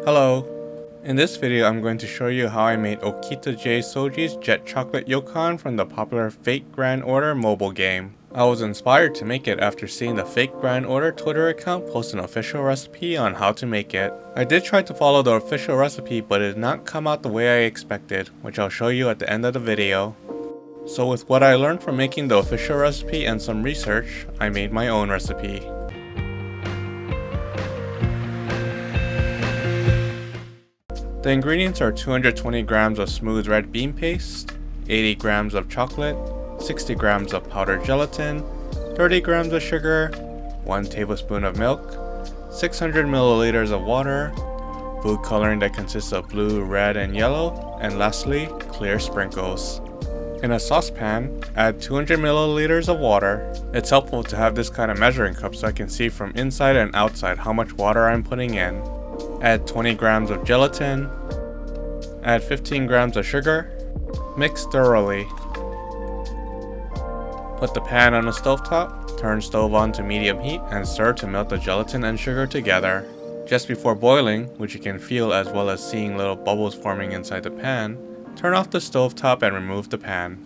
Hello! In this video I'm going to show you how I made Okita J Souji's Jet Chocolate Yokan from the popular Fate Grand Order mobile game. I was inspired to make it after seeing the Fate Grand Order Twitter account post an official recipe on how to make it. I did try to follow the official recipe, but it did not come out the way I expected, which I'll show you at the end of the video. So with what I learned from making the official recipe and some research, I made my own recipe. The ingredients are 220 grams of smooth red bean paste, 80 grams of chocolate, 60 grams of powdered gelatin, 30 grams of sugar, 1 tablespoon of milk, 600 milliliters of water, food coloring that consists of blue, red, and yellow, and lastly, clear sprinkles. In a saucepan, add 200 milliliters of water. It's helpful to have this kind of measuring cup so I can see from inside and outside how much water I'm putting in. Add 20 grams of gelatin. Add 15 grams of sugar. Mix thoroughly. Put the pan on the stovetop, turn stove on to medium heat, and stir to melt the gelatin and sugar together. Just before boiling, which you can feel as well as seeing little bubbles forming inside the pan, turn off the stovetop and remove the pan.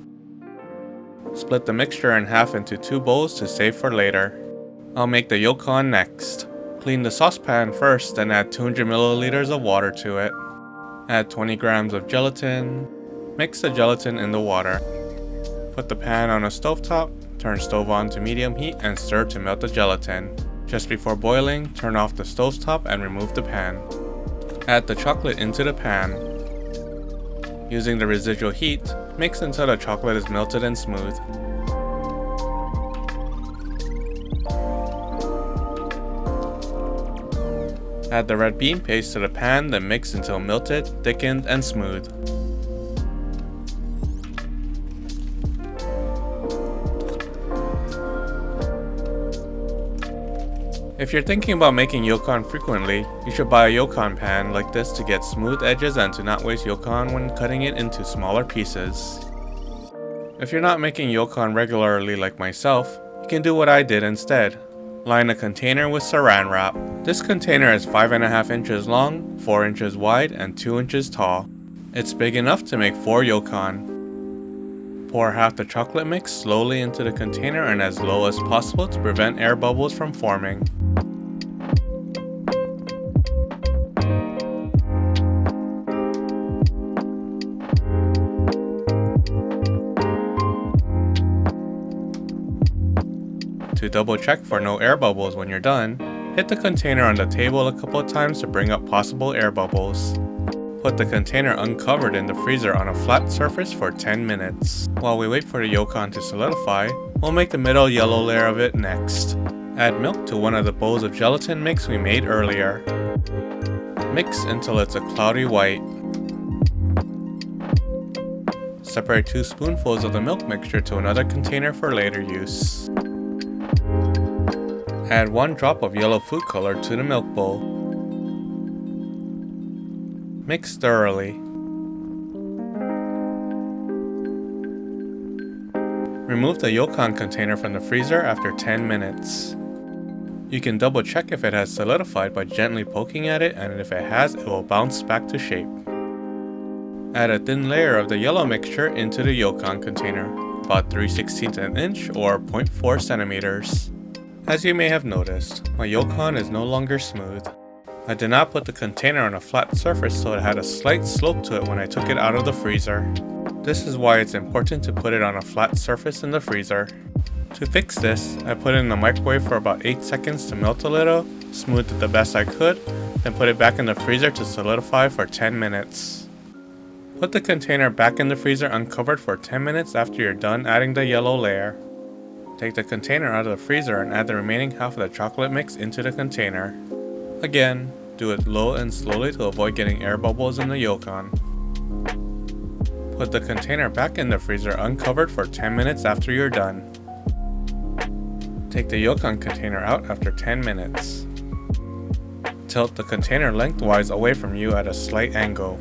Split the mixture in half into 2 bowls to save for later. I'll make the yokan next. Clean the saucepan first, then add 200 milliliters of water to it. Add 20 grams of gelatin. Mix the gelatin in the water. Put the pan on a stovetop, turn stove on to medium heat, and stir to melt the gelatin. Just before boiling, turn off the stovetop and remove the pan. Add the chocolate into the pan. Using the residual heat, mix until the chocolate is melted and smooth. Add the red bean paste to the pan, then mix until melted, thickened, and smooth. If you're thinking about making yokan frequently, you should buy a yokan pan like this to get smooth edges and to not waste yokan when cutting it into smaller pieces. If you're not making yokan regularly like myself, you can do what I did instead. Line a container with saran wrap. This container is 5.5 inches long, 4 inches wide, and 2 inches tall. It's big enough to make 4 yokan. Pour half the chocolate mix slowly into the container and as low as possible to prevent air bubbles from forming. To double check for no air bubbles when you're done, hit the container on the table a couple of times to bring up possible air bubbles. Put the container uncovered in the freezer on a flat surface for 10 minutes. While we wait for the yokan to solidify, we'll make the middle yellow layer of it next. Add milk to one of the bowls of gelatin mix we made earlier. Mix until it's a cloudy white. Separate 2 spoonfuls of the milk mixture to another container for later use. Add 1 drop of yellow food color to the milk bowl. Mix thoroughly. Remove the yokan container from the freezer after 10 minutes. You can double check if it has solidified by gently poking at it, and if it has, it will bounce back to shape. Add a thin layer of the yellow mixture into the yokan container, about 3/16 an inch or 0.4 centimeters. As you may have noticed, my yokan is no longer smooth. I did not put the container on a flat surface, so it had a slight slope to it when I took it out of the freezer. This is why it's important to put it on a flat surface in the freezer. To fix this, I put it in the microwave for about 8 seconds to melt a little, smoothed it the best I could, then put it back in the freezer to solidify for 10 minutes. Put the container back in the freezer uncovered for 10 minutes after you're done adding the yellow layer. Take the container out of the freezer and add the remaining half of the chocolate mix into the container. Again, do it low and slowly to avoid getting air bubbles in the yokan. Put the container back in the freezer uncovered for 10 minutes after you're done. Take the yokan container out after 10 minutes. Tilt the container lengthwise away from you at a slight angle.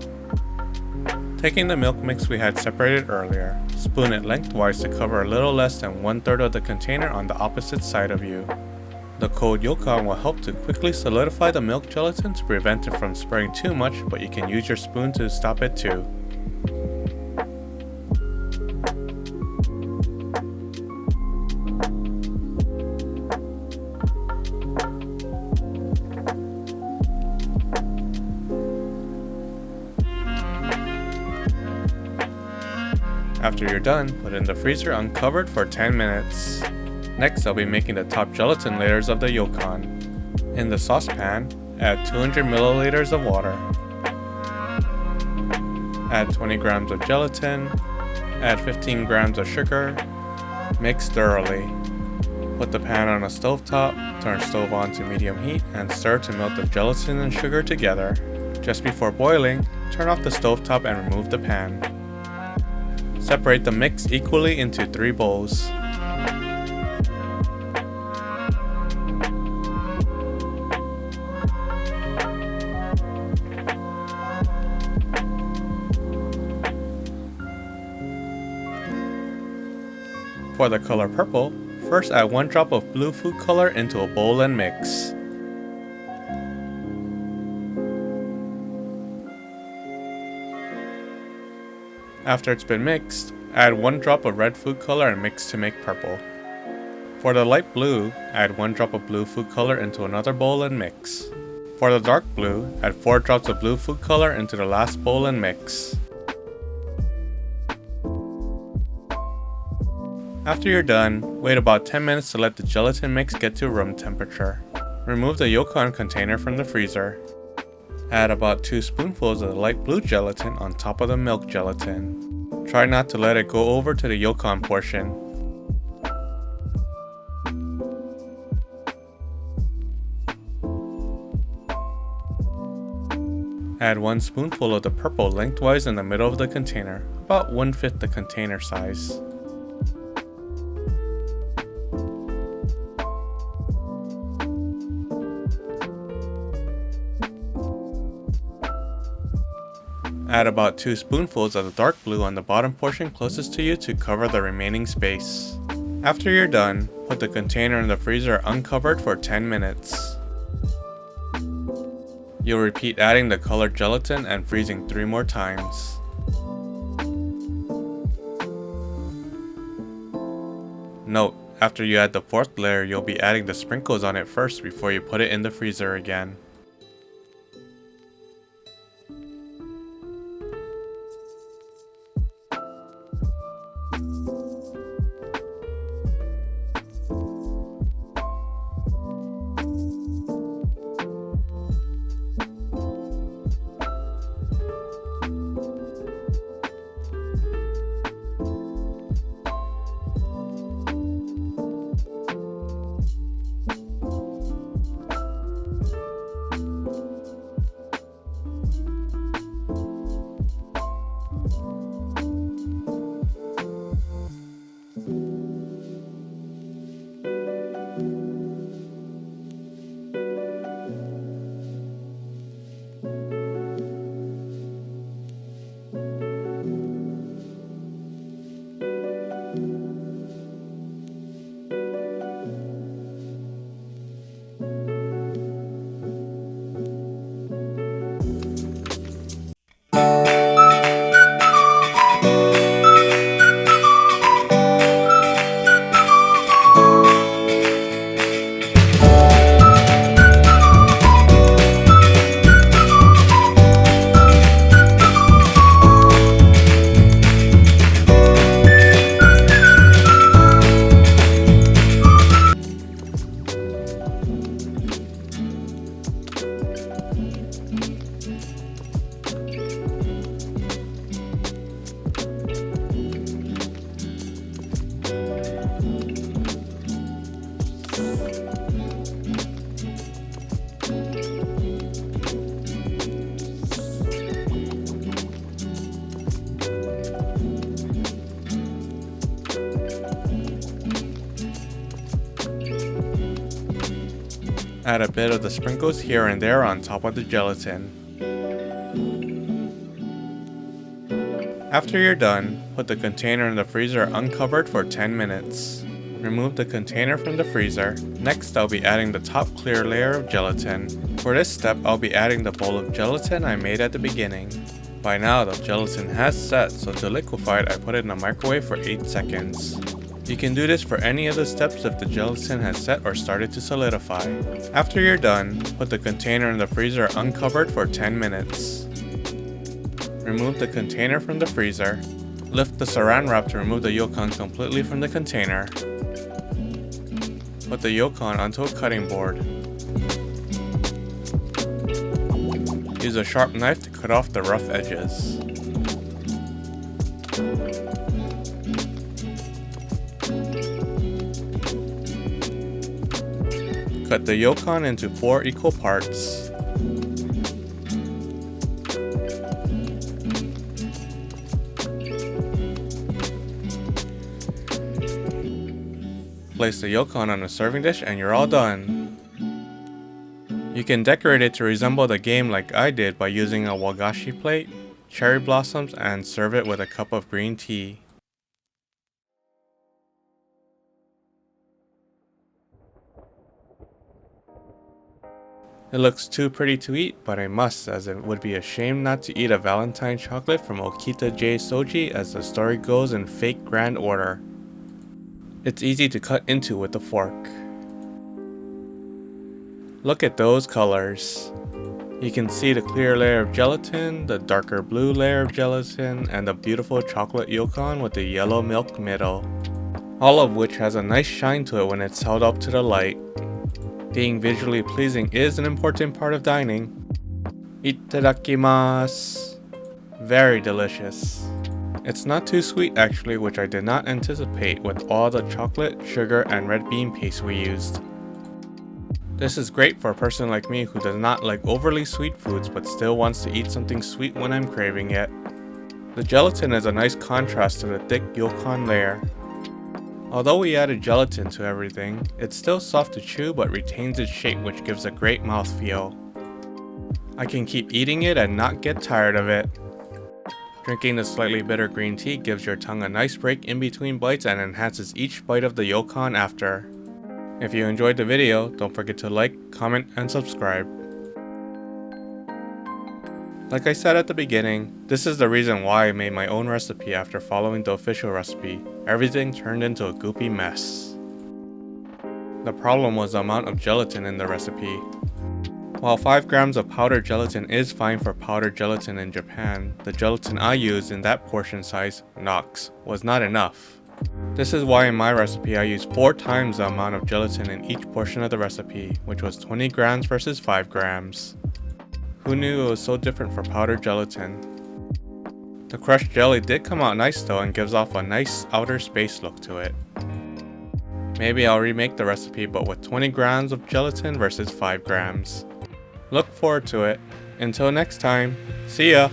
Taking the milk mix we had separated earlier, spoon it lengthwise to cover a little less than 1/3 of the container on the opposite side of you. The cold yokan will help to quickly solidify the milk gelatin to prevent it from spreading too much, but you can use your spoon to stop it too. After you're done, put it in the freezer uncovered for 10 minutes. Next, I'll be making the top gelatin layers of the yokan. In the saucepan, add 200 milliliters of water. Add 20 grams of gelatin. Add 15 grams of sugar. Mix thoroughly. Put the pan on a stovetop, turn stove on to medium heat, and stir to melt the gelatin and sugar together. Just before boiling, turn off the stovetop and remove the pan. Separate the mix equally into 3 bowls. For the color purple, first add 1 drop of blue food color into a bowl and mix. After it's been mixed, add 1 drop of red food color and mix to make purple. For the light blue, add 1 drop of blue food color into another bowl and mix. For the dark blue, add 4 drops of blue food color into the last bowl and mix. After you're done, wait about 10 minutes to let the gelatin mix get to room temperature. Remove the yokan container from the freezer. Add about 2 spoonfuls of the light blue gelatin on top of the milk gelatin. Try not to let it go over to the yokan portion. Add 1 spoonful of the purple lengthwise in the middle of the container, about 1/5 the container size. Add about 2 spoonfuls of the dark blue on the bottom portion closest to you to cover the remaining space. After you're done, put the container in the freezer uncovered for 10 minutes. You'll repeat adding the colored gelatin and freezing 3 more times. Note, after you add the 4th layer, you'll be adding the sprinkles on it first before you put it in the freezer again. Add a bit of the sprinkles here and there on top of the gelatin. After you're done, put the container in the freezer uncovered for 10 minutes. Remove the container from the freezer. Next, I'll be adding the top clear layer of gelatin. For this step, I'll be adding the bowl of gelatin I made at the beginning. By now, the gelatin has set, so to liquefy it, I put it in the microwave for 8 seconds. You can do this for any of the steps if the gelatin has set or started to solidify. After you're done, put the container in the freezer uncovered for 10 minutes. Remove the container from the freezer. Lift the saran wrap to remove the yokan completely from the container. Put the yokan onto a cutting board. Use a sharp knife to cut off the rough edges. Cut the yokan into 4 equal parts. Place the yokan on a serving dish and you're all done. You can decorate it to resemble the game like I did by using a wagashi plate, cherry blossoms, and serve it with a cup of green tea. It looks too pretty to eat, but I must, as it would be a shame not to eat a Valentine chocolate from Okita J Souji, as the story goes in fake grand order. It's easy to cut into with a fork. Look at those colors. You can see the clear layer of gelatin, the darker blue layer of gelatin, and the beautiful chocolate yokan with the yellow milk middle. All of which has a nice shine to it when it's held up to the light. Being visually pleasing is an important part of dining. Itadakimasu. Very delicious. It's not too sweet actually, which I did not anticipate with all the chocolate, sugar, and red bean paste we used. This is great for a person like me who does not like overly sweet foods but still wants to eat something sweet when I'm craving it. The gelatin is a nice contrast to the thick yokan layer. Although we added gelatin to everything, it's still soft to chew but retains its shape, which gives a great mouthfeel. I can keep eating it and not get tired of it. Drinking the slightly bitter green tea gives your tongue a nice break in between bites and enhances each bite of the yokan after. If you enjoyed the video, don't forget to like, comment, and subscribe. Like I said at the beginning, this is the reason why I made my own recipe after following the official recipe. Everything turned into a goopy mess. The problem was the amount of gelatin in the recipe. While 5 grams of powdered gelatin is fine for powdered gelatin in Japan, the gelatin I used in that portion size, Knox, was not enough. This is why in my recipe I used 4 times the amount of gelatin in each portion of the recipe, which was 20 grams versus 5 grams. Who knew it was so different for powdered gelatin? The crushed jelly did come out nice though and gives off a nice outer space look to it. Maybe I'll remake the recipe but with 20 grams of gelatin versus 5 grams. Look forward to it. Until next time, see ya!